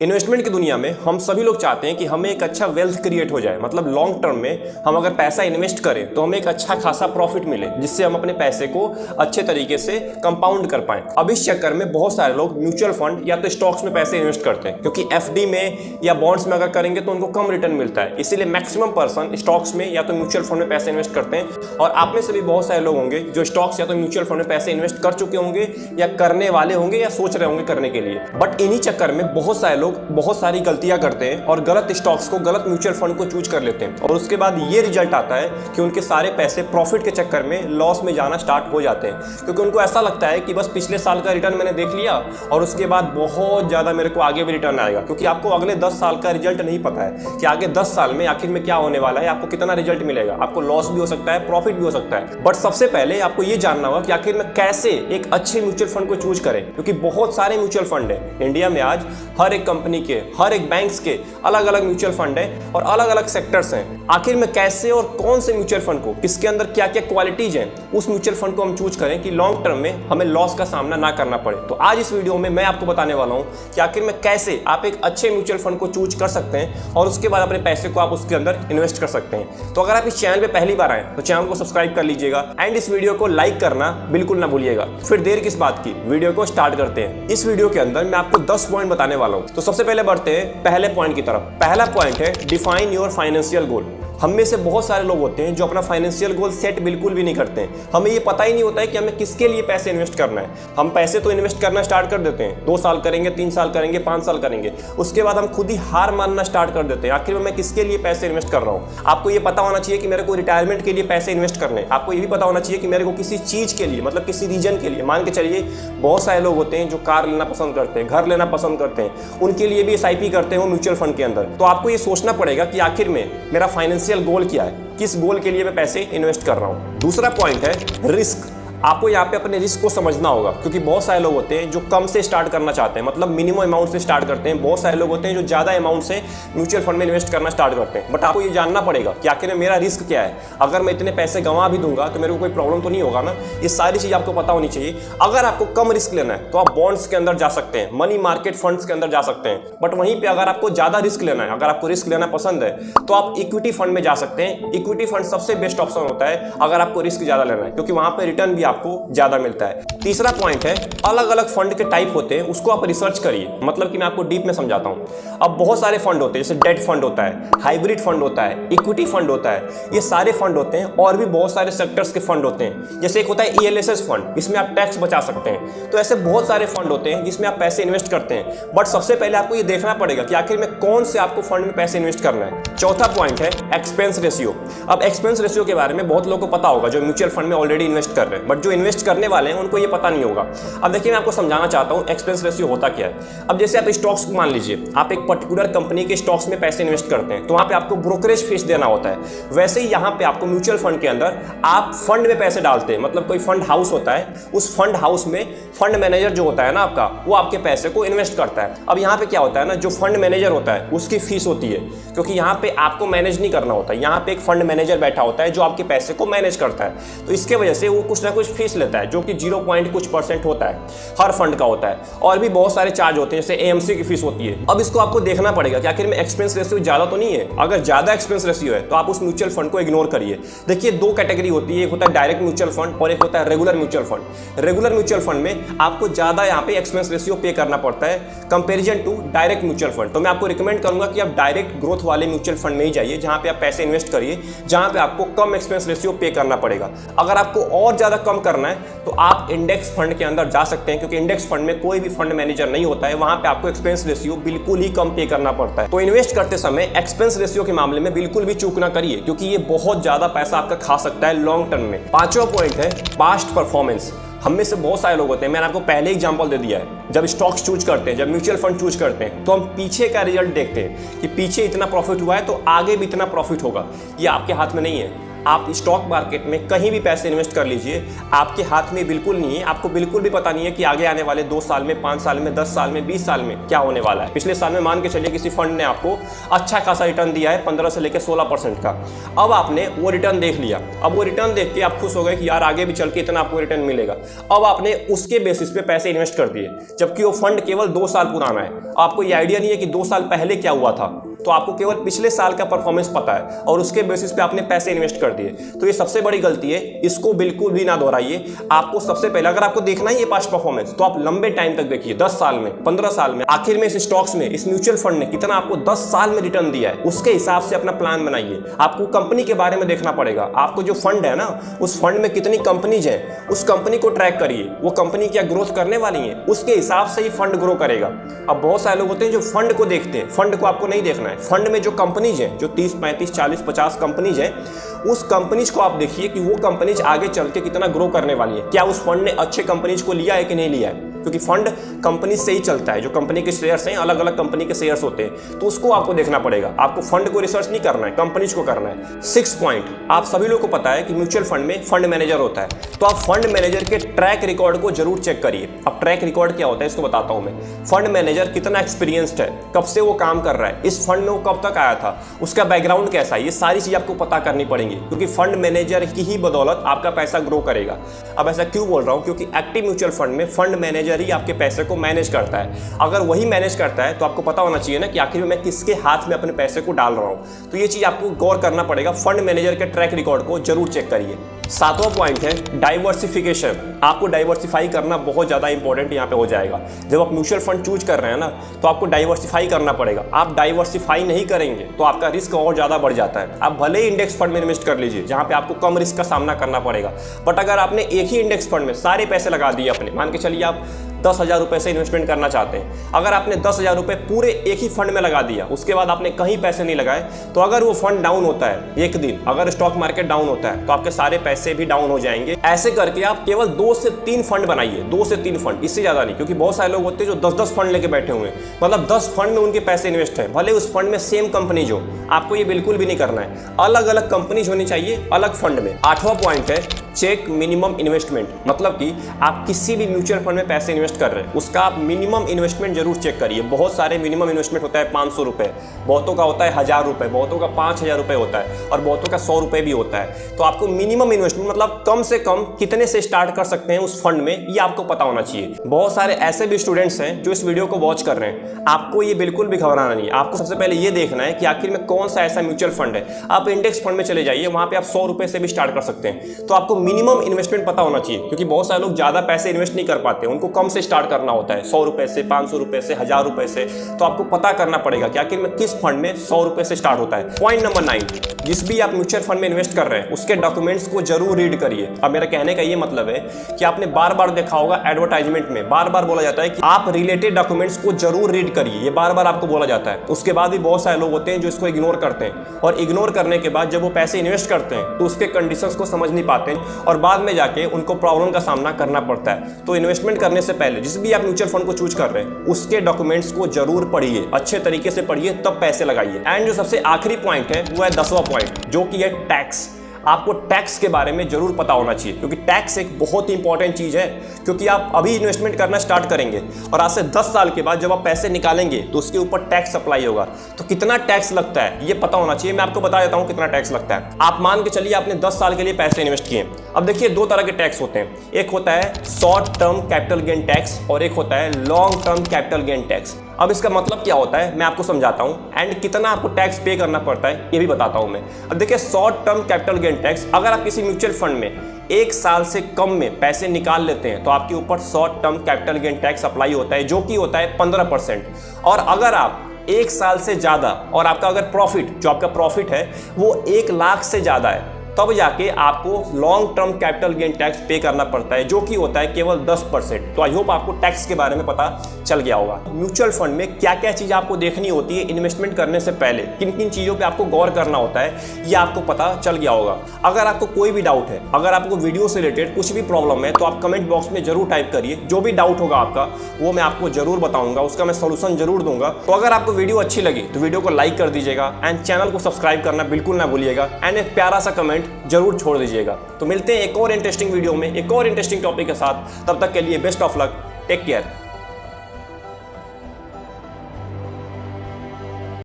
Investment की दुनिया में हम सभी लोग चाहते हैं कि हमें एक अच्छा वेल्थ क्रिएट हो जाए। मतलब लॉन्ग टर्म में हम अगर पैसा इन्वेस्ट करें तो हमें एक अच्छा खासा प्रॉफिट मिले, जिससे हम अपने पैसे को अच्छे तरीके से कंपाउंड कर पाएं। अब इस चक्कर में बहुत सारे लोग म्यूचुअल फंड या तो स्टॉक्स में पैसे इन्वेस्ट करते हैं, क्योंकि एफडी में या बॉन्ड्स में अगर करेंगे तो उनको कम रिटर्न मिलता है। इसीलिए मैक्सिमम पर्सन स्टॉक्स में या तो म्यूचुअल फंड में पैसे इन्वेस्ट करते हैं। और आप में से भी बहुत सारे लोग होंगे जो स्टॉक्स या तो म्यूचुअल फंड में पैसे इन्वेस्ट कर चुके होंगे या करने वाले होंगे या सोच रहे होंगे करने के लिए। बट इन्हीं चक्कर में बहुत सारे लोग बहुत सारी गलतियां करते हैं और गलत स्टॉक्स को, गलत म्यूचुअल फंड को चूज कर लेते हैं। और उसके बाद ये रिजल्ट आता है कि उनके सारे पैसे प्रॉफिट के चक्कर में लॉस में जाना स्टार्ट हो जाते हैं, क्योंकि उनको ऐसा लगता है कि बस पिछले साल का रिटर्न मैंने देख लिया और उसके बाद बहुत ज़्यादा मेरे को आगे भी रिटर्न आएगा। क्योंकि आपको अगले 10 साल का रिजल्ट नहीं पता है कि आगे 10 साल में आखिर में क्या होने वाला है, आपको कितना रिजल्ट मिलेगा। आपको लॉस भी हो सकता है, प्रॉफिट भी हो सकता है। बट सबसे पहले आपको ये जानना होगा कि आखिर में कैसे एक अच्छे म्यूचुअल फंड को चूज करें, क्योंकि बहुत सारे म्यूचुअल फंड है इंडिया में। आज हर एक कंपनी के, हर एक बैंक्स के अलग अलग म्यूचुअल फंड है और अलग अलग सेक्टर्स हैं। आखिर में कैसे और कौन से म्यूचुअल फंड को, किसके अंदर क्या क्या क्वालिटीज हैं, उस म्यूचुअल फंड को हम चूज करें कि लॉन्ग टर्म में हमें लॉस का सामना ना करना पड़े। तो आज इस वीडियो में मैं आपको बताने वाला हूं कि आखिर में कैसे आप एक अच्छे म्यूचुअल फंड को चूज कर सकते हैं और उसके बाद अपने पैसे को आप उसके अंदर इन्वेस्ट कर सकते हैं। तो अगर आप इस चैनल पे पहली बार आए तो चैनल को सब्सक्राइब कर लीजिएगा एंड इस वीडियो को लाइक करना बिल्कुल ना भूलिएगा। फिर देर किस बात की, वीडियो को स्टार्ट करते हैं। इस वीडियो के अंदर मैं आपको 10 पॉइंट बताने वाला हूं। तो सबसे पहले बढ़ते हैं पहले पॉइंट की तरफ। पहला पॉइंट है डिफाइन योर फाइनेंशियल गोल। हम में से बहुत सारे लोग होते हैं जो अपना फाइनेंशियल गोल सेट बिल्कुल भी नहीं करते हैं। हमें ये पता ही नहीं होता है कि हमें किसके लिए पैसे इन्वेस्ट करना है। हम पैसे तो इन्वेस्ट करना स्टार्ट कर देते हैं, 2 साल करेंगे, 3 साल करेंगे, 5 साल करेंगे। उसके बाद हम खुद ही हार मानना स्टार्ट कर देते हैं। आखिर में मैं किसके लिए पैसे इन्वेस्ट कर रहा हूँ। आपको ये पता होना चाहिए कि मेरे को रिटायरमेंट के लिए पैसे इन्वेस्ट करने। आपको ये भी पता होना चाहिए कि मेरे को किसी चीज़ के लिए, मतलब किसी रीजन के लिए। मान के चलिए बहुत सारे लोग होते हैं जो कार लेना पसंद करते हैं, घर लेना पसंद करते हैं, उनके लिए भी SIP करते हैं वो म्यूचुअल फंड के अंदर। तो आपको ये सोचना पड़ेगा कि आखिर में मेरा फाइनेंशियल गोल क्या है, किस गोल के लिए मैं पैसे इन्वेस्ट कर रहा हूं। दूसरा पॉइंट है रिस्क। आपको यहाँ पे अपने रिस्क को समझना होगा, क्योंकि बहुत सारे लोग होते हैं जो कम से स्टार्ट करना चाहते हैं, मतलब मिनिमम अमाउंट से स्टार्ट करते हैं। बहुत सारे लोग होते हैं जो ज़्यादा अमाउंट से म्यूचुअल फंड में इन्वेस्ट करना स्टार्ट करते हैं। बट आपको ये जानना पड़ेगा कि आखिर में मेरा रिस्क क्या है। अगर मैं इतने पैसे गंवा भी दूंगा तो मेरे को कोई प्रॉब्लम तो नहीं होगा ना। ये सारी चीज़ आपको पता होनी चाहिए। अगर आपको कम रिस्क लेना है तो आप बॉन्ड्स के अंदर जा सकते हैं, मनी मार्केट फंड्स के अंदर जा सकते हैं। बट वहीं पर अगर आपको ज़्यादा रिस्क लेना है, अगर आपको रिस्क लेना पसंद है, तो आप इक्विटी फंड में जा सकते हैं। इक्विटी फंड सबसे बेस्ट ऑप्शन होता है अगर आपको रिस्क ज़्यादा लेना है, क्योंकि वहाँ पर रिटर्न भी आपको ज़्यादा मिलता है। तीसरा पॉइंट है अलग अलग फंड के टाइप होते हैं, उसको आप रिसर्च करिए। मतलब कि मैं आपको डीप में समझाता हूं। अब बहुत सारे फंड होते हैं, जैसे डेट फंड होता है, हाइब्रिड फंड होता है, इक्विटी फंड होता है, ये सारे फंड होते हैं। और भी बहुत सारे सेक्टर्स के फंड होते हैं, जैसे एक होता है ELSS फंड, इसमें आप टैक्स बचा सकते हैं। तो ऐसे बहुत सारे फंड होते हैं जिसमें आप पैसे इन्वेस्ट करते हैं। बट सबसे पहले आपको ये देखना पड़ेगा कि आखिर में कौन से आपको फंड में पैसे इन्वेस्ट करना है। चौथा पॉइंट है एक्सपेंस रेशियो। अब एक्सपेंस रेशियो के बारे में बहुत लोगों को पता होगा जो म्यूचुअल फंड में ऑलरेडी इन्वेस्ट कर रहे हैं, बट जो इन्वेस्ट करने वाले हैं उनको ये पता नहीं होगा। अब देखिए मैं आपको समझाना चाहता हूं एक्सपेंस रेशियो होता क्या है। अब जैसे आप स्टॉक्स को मान लीजिए, आप एक पर्टिकुलर कंपनी के स्टॉक्स में पैसे इन्वेस्ट करते हैं, तो वहां पे आपको ब्रोकरेज फीस देना होता है। वैसे ही यहां पे आपको म्यूचुअल फंड के अंदर आप फंड में पैसे डालते हैं, मतलब कोई फंड हाउस होता है, उस फंड हाउस में फंड मैनेजर जो होता है ना आपका, वो आपके पैसे को इन्वेस्ट करता है। अब यहाँ पे क्या होता है ना, जो फंड मैनेजर होता है उसकी फीस होती है, क्योंकि यहाँ पे आपको मैनेज नहीं करना होता है। यहाँ पे एक फंड मैनेजर बैठा होता है जो आपके पैसे को मैनेज करता है। तो इसके वजह से वो कुछ ना कुछ फीस लेता है, जो कि 0.कुछ% होता है, हर फंड का होता है। और भी बहुत सारे चार्ज होते हैं, जैसे AMC की फीस होती है। अब इसको आपको देखना पड़ेगा कि आखिर में एक्सपेंस रेशियो ज्यादा तो नहीं है। अगर ज्यादा एक्सपेंस रेशियो है तो आप उस म्यूचुअल फंड को इग्नोर करिए। देखिए 2 कैटेगरी होती है, एक होता है डायरेक्ट म्यूचुअल फंड और एक होता है regular mutual fund. Regular mutual fund में आपको ज्यादा यहाँ पे एक्सपेंस रेशियो पे करना पड़ता है comparison to direct mutual fund. तो मैं आपको रिकमेंड करूंगा कि आप डायरेक्ट ग्रोथ वाले म्यूचुअल फंड में ही जाइए, जहां पे आप पैसे इन्वेस्ट करिए, जहां पे आपको कम एक्सपेंस रेशियो पे करना पड़ेगा। अगर आपको और ज्यादा कम करना है तो आप इंडेक्स फंड के अंदर जा सकते हैं, क्योंकि इंडेक्स फंड में कोई भी फंड मैनेजर नहीं होता है, वहां पे आपको एक्सपेंस रेशियो बिल्कुल ही कम पे करना पड़ता है। तो इन्वेस्ट करते समय एक्सपेंस रेशियो के मामले में बिल्कुल भी चूक ना करिए, क्योंकि ये बहुत ज्यादा पैसा आपका खा सकता है लॉन्ग टर्म में। 5वां पॉइंट है पास्ट परफॉर्मेंस। हम में से बहुत सारे लोग होते हैं, मैंने आपको पहले एग्जांपल दे दिया है, जब स्टॉक्स चूज करते हैं, जब म्यूचुअल फंड चूज करते हैं, तो हम पीछे का रिजल्ट देखते हैं कि पीछे इतना प्रॉफिट हुआ है तो आगे भी इतना प्रॉफिट होगा। ये आपके हाथ में नहीं है। आप स्टॉक मार्केट में कहीं भी पैसे इन्वेस्ट कर लीजिए, आपके हाथ में बिल्कुल नहीं है, आपको बिल्कुल भी पता नहीं है कि आगे आने वाले 2 साल में, 5 साल में, 10 साल में, 20 साल में क्या होने वाला है। पिछले साल में मान के चलिए किसी फंड ने आपको अच्छा खासा रिटर्न दिया है 15 से लेकर 16% का। अब आपने वो रिटर्न देख लिया, अब वो रिटर्न देख के आप खुश हो गए कि यार आगे भी चल के इतना आपको रिटर्न मिलेगा। अब आपने उसके बेसिस पे पैसे इन्वेस्ट कर दिए, जबकि वो फंड केवल 2 साल पुराना है। आपको ये आइडिया नहीं है कि 2 साल पहले क्या हुआ था, तो आपको केवल पिछले साल का परफॉर्मेंस पता है और उसके बेसिस पे आपने पैसे इन्वेस्ट कर दिए। तो ये सबसे बड़ी गलती है, इसको बिल्कुल भी ना दोहराइए। आपको सबसे पहले अगर आपको देखना ही है पास्ट परफॉर्मेंस, तो आप लंबे टाइम तक देखिए, 10 साल में, 15 साल में, आखिर में इस स्टॉक्स में, इस म्यूचुअल फंड ने कितना आपको 10 साल में रिटर्न दिया है, उसके हिसाब से अपना प्लान बनाइए। आपको कंपनी के बारे में देखना पड़ेगा, आपको जो फंड है ना, उस फंड में कितनी कंपनीज है, उस कंपनी को ट्रैक करिए, वो कंपनी क्या ग्रोथ करने वाली है, उसके हिसाब से ही फंड ग्रो करेगा। अब बहुत सारे लोग होते हैं जो फंड को देखते हैं, फंड को आपको नहीं देखना है। फंड में जो कंपनीज हैं, जो 30, 35, 40, 50 कंपनीज हैं, उस कंपनीज को आप देखिए कि वो कंपनीज आगे चल के कितना ग्रो करने वाली है। क्या उस फंड ने अच्छे कंपनीज को लिया है कि नहीं लिया है, क्योंकि फंड कंपनी से ही चलता है। जो कंपनी के शेयर्स हैं, अलग अलग कंपनी के शेयर्स होते हैं, तो उसको आपको देखना पड़ेगा। आपको फंड को रिसर्च नहीं करना है, कंपनीज को करना है। 6 पॉइंट, आप सभी लोगों को पता है कि म्यूचुअल फंड में फंड मैनेजर होता है, तो आप फंड मैनेजर के ट्रैक रिकॉर्ड को जरूर चेक करिए। अब ट्रैक रिकॉर्ड क्या होता है इसको बताता हूं मैं। फंड मैनेजर कितना एक्सपीरियंस्ड है, कब से वो काम कर रहा है, इस फंड में वो कब तक आया था, उसका बैकग्राउंड कैसा है, ये सारी चीज आपको पता करनी पड़ेंगी, क्योंकि फंड मैनेजर की ही बदौलत आपका पैसा ग्रो करेगा। अब ऐसा क्यों बोल रहा हूं, क्योंकि एक्टिव म्यूचुअल फंड में फंड मैनेजर ही आपके पैसे को मैनेज करता है। अगर वही मैनेज करता है तो आपको पता होना चाहिए ना कि आखिर में मैं किसके हाथ में अपने पैसे को डाल रहा हूं। तो ये चीज आपको गौर करना पड़ेगा, फंड मैनेजर के ट्रैक रिकॉर्ड को जरूर चेक करिए। 7वां पॉइंट है डाइवर्सिफिकेशन। आपको डाइवर्सिफाई करना बहुत ज़्यादा इंपॉर्टेंट यहाँ पे हो जाएगा। जब आप म्यूचुअल फंड चूज कर रहे हैं ना, तो आपको डाइवर्सिफाई करना पड़ेगा। आप डाइवर्सिफाई नहीं करेंगे तो आपका रिस्क और ज़्यादा बढ़ जाता है। आप भले ही इंडेक्स फंड में इन्वेस्ट कर लीजिए, जहाँ पे आपको कम रिस्क का सामना करना पड़ेगा, बट अगर आपने एक ही इंडेक्स फंड में सारे पैसे लगा दिए अपने, मान के चलिए आप 10,000 रुपये से इन्वेस्टमेंट करना चाहते हैं, अगर आपने 10,000 रुपये पूरे एक ही फंड में लगा दिया, उसके बाद आपने कहीं पैसे नहीं लगाए, तो अगर वो फंड डाउन होता है एक दिन, अगर स्टॉक मार्केट डाउन होता है, तो आपके सारे पैसे भी डाउन हो जाएंगे। ऐसे करके आप केवल 2 से 3 फंड बनाइए, 2 से 3 फंड, इससे ज़्यादा नहीं। क्योंकि बहुत सारे लोग होते हैं जो 10-10 फंड लेके बैठे हुए हैं, मतलब 10 फंड में उनके पैसे इन्वेस्ट हैं, भले उस फंड में सेम कंपनीज हो। आपको ये बिल्कुल भी नहीं करना है, अलग अलग कंपनीज होनी चाहिए अलग फंड में। 8वां पॉइंट है चेक मिनिमम इन्वेस्टमेंट। मतलब कि आप किसी भी म्यूचुअल फंड में पैसे इन्वेस्ट कर रहे हैं, उसका आप मिनिमम इन्वेस्टमेंट जरूर चेक करिए। बहुत सारे मिनिमम इन्वेस्टमेंट होता है 500 रुपये, बहुतों का होता है 1000 रुपये, बहुतों का 5000 रुपये होता है, और बहुतों का 100 रुपये भी होता है। तो आपको मिनिमम इन्वेस्टमेंट मतलब कम से कम कितने से स्टार्ट कर सकते हैं उस फंड में, ये आपको पता होना चाहिए। बहुत सारे ऐसे भी स्टूडेंट्स हैं जो इस वीडियो को वॉच कर रहे हैं, आपको ये बिल्कुल भी घबराना नहीं है। आपको सबसे पहले ये देखना है कि आखिर में कौन सा ऐसा म्यूचुअल फंड है। आप इंडेक्स फंड में चले जाइए, वहां पे आप 100 रुपये से भी स्टार्ट कर सकते हैं। तो आपको मिनिमम इन्वेस्टमेंट पता होना चाहिए, क्योंकि बहुत सारे लोग ज्यादा पैसे इन्वेस्ट नहीं कर पाते, उनको कम से स्टार्ट करना होता है, 100 रुपए से, 500 रुपए से, 1000 रुपए से। तो आपको पता करना पड़ेगा कि आखिर में किस फंड में 100 रुपए से स्टार्ट होता है। पॉइंट नंबर 9, जिस भी आप म्यूचुअल फंड में इन्वेस्ट कर रहे हैं उसके डॉक्यूमेंट्स को जरूर रीड करिए। अब मेरा कहने का ये मतलब है कि आपने बार बार देखा होगा एडवर्टाइजमेंट में बार बार बोला जाता है कि आप रिलेटेड डॉक्यूमेंट्स को जरूर रीड करिए, ये बार बार आपको बोला जाता है। उसके बाद भी बहुत सारे लोग होते हैं जो इसको इग्नोर करते हैं, और इग्नोर करने के बाद जब वो पैसे इन्वेस्ट करते हैं तो उसके कंडीशंस को समझ नहीं पाते हैं, और बाद में जाके उनको प्रॉब्लम का सामना करना पड़ता है। तो इन्वेस्टमेंट करने से पहले जिस भी आप म्यूचुअल फंड को चूज कर रहे हैं उसके डॉक्यूमेंट्स को जरूर पढ़िए, अच्छे तरीके से पढ़िए, तब पैसे लगाइए। एंड जो सबसे आखिरी पॉइंट है वो है 10वां पॉइंट, जो कि है टैक्स। आपको टैक्स के बारे में जरूर पता होना चाहिए, क्योंकि टैक्स एक बहुत ही इंपॉर्टेंट चीज है। क्योंकि आप अभी इन्वेस्टमेंट करना स्टार्ट करेंगे और आज से 10 साल के बाद जब आप पैसे निकालेंगे तो उसके ऊपर टैक्स अप्लाई होगा। तो कितना टैक्स लगता है ये पता होना चाहिए। मैं आपको बता देता हूं कितना टैक्स लगता है। आप मान के चलिए आपने 10 साल के लिए पैसे इन्वेस्ट किए। अब देखिए 2 तरह के टैक्स होते हैं, एक होता है short term capital gain tax और एक होता है long term capital gain tax. अब इसका मतलब क्या होता है मैं आपको समझाता हूं, एंड कितना आपको टैक्स पे करना पड़ता है ये भी बताता हूं मैं। अब देखिए short term capital gain tax, अगर आप किसी म्यूचुअल फंड में 1 साल से कम में पैसे निकाल लेते हैं तो आपके ऊपर short term capital gain tax apply होता है, जो कि होता है 15%। और अगर आप 1 साल से ज्यादा और आपका अगर प्रॉफिट, जो आपका प्रॉफिट है वो 1 लाख से ज्यादा है, तब जाके आपको long term capital gain tax पे करना पड़ता है, जो कि होता है केवल 10%। तो आई होप आपको टैक्स के बारे में पता चल गया होगा। म्यूचुअल फंड में क्या क्या चीज आपको देखनी होती है इन्वेस्टमेंट करने से पहले, किन किन चीजों पे आपको गौर करना होता है, ये आपको पता चल गया होगा। अगर आपको कोई भी डाउट है, अगर आपको वीडियो से रिलेटेड कुछ भी प्रॉब्लम है, तो आप कमेंट बॉक्स में जरूर टाइप करिए। जो भी डाउट होगा आपका वो मैं आपको जरूर बताऊंगा, उसका मैं सोल्यूशन जरूर दूंगा। तो अगर आपको वीडियो अच्छी लगी तो वीडियो को लाइक कर दीजिएगा, एंड चैनल को सब्सक्राइब करना बिल्कुल ना भूलिएगा, एंड एक प्यारा सा कमेंट कमेंट जरूर छोड़ दीजिएगा। तो मिलते हैं एक और इंटरेस्टिंग वीडियो में एक और इंटरेस्टिंग टॉपिक के साथ, तब तक के लिए best of luck, take care.